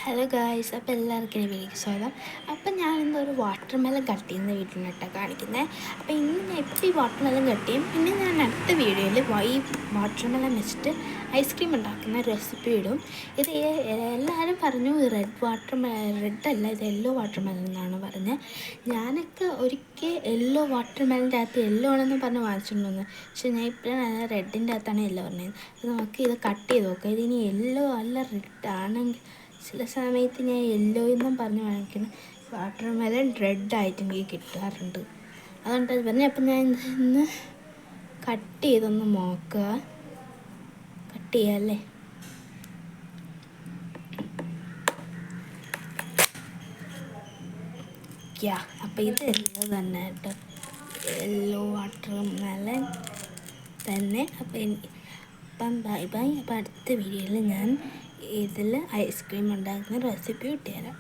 Hello guys, അപ്പോൾ എല്ലാവർക്കും വീഡിയോക്ക് സ്വാഗതം. അപ്പം ഞാനിന്നൊരു വാട്ടർമെലൺ കട്ട് ചെയ്യുന്ന വീട്ടിലിട്ടാണ് കാണിക്കുന്നത്. അപ്പോൾ ഇന്ന് ഞാൻ ഇപ്പോൾ ഈ വാട്ടർമെലൺ കട്ട് ചെയ്യും. പിന്നെ ഞാൻ അടുത്ത വീഡിയോയിൽ ഈ വാട്ടർമെലൺ വെച്ചിട്ട് ഐസ്ക്രീം ഉണ്ടാക്കുന്ന റെസിപ്പി ഇടും. ഇത് എല്ലാവരും പറഞ്ഞു റെഡ് അല്ല, ഇത് യെല്ലോ വാട്ടർമെലൺ എന്നാണ് പറഞ്ഞത്. ഞാനൊക്കെ ഒരിക്കൽ യെല്ലോ വാട്ടർമെലൻ്റെ അകത്ത് യെല്ലോ ആണെന്ന് പറഞ്ഞ് വാങ്ങിച്ചിട്ടുണ്ടെന്ന്. പക്ഷേ ഞാൻ ഇപ്പോഴാണ് റെഡിൻ്റെ അകത്താണ് യെല്ലോ പറഞ്ഞത്. അപ്പോൾ നമുക്ക് ഇത് കട്ട് ചെയ്ത് നോക്കാം. ഇതിനി യെല്ലോ അല്ല റെഡ് ആണെങ്കിൽ ചില സമയത്ത് ഞാൻ യെല്ലോ എന്നും പറഞ്ഞ് വാങ്ങിക്കണം. വാട്ടർമെലൺ റെഡായിട്ട് എനിക്ക് കിട്ടാറുണ്ട്. അതുകൊണ്ട് അത് പറഞ്ഞ് അപ്പം ഞാൻ ഇന്ന് കട്ട് ചെയ്തൊന്ന് നോക്കുക. കട്ട് ചെയ്യാമല്ലേ? അപ്പം ഇത് യെല്ലോ തന്നെ കേട്ടോ, യെല്ലോ വാട്ടർമെലൺ തന്നെ. അപ്പം ബൈ ബൈ. അപ്പം അടുത്ത വീഡിയോയിൽ ഞാൻ ഇതിൽ ഐസ്ക്രീം ഉണ്ടാക്കുന്ന റെസിപ്പി ഇട്ടുതരാം.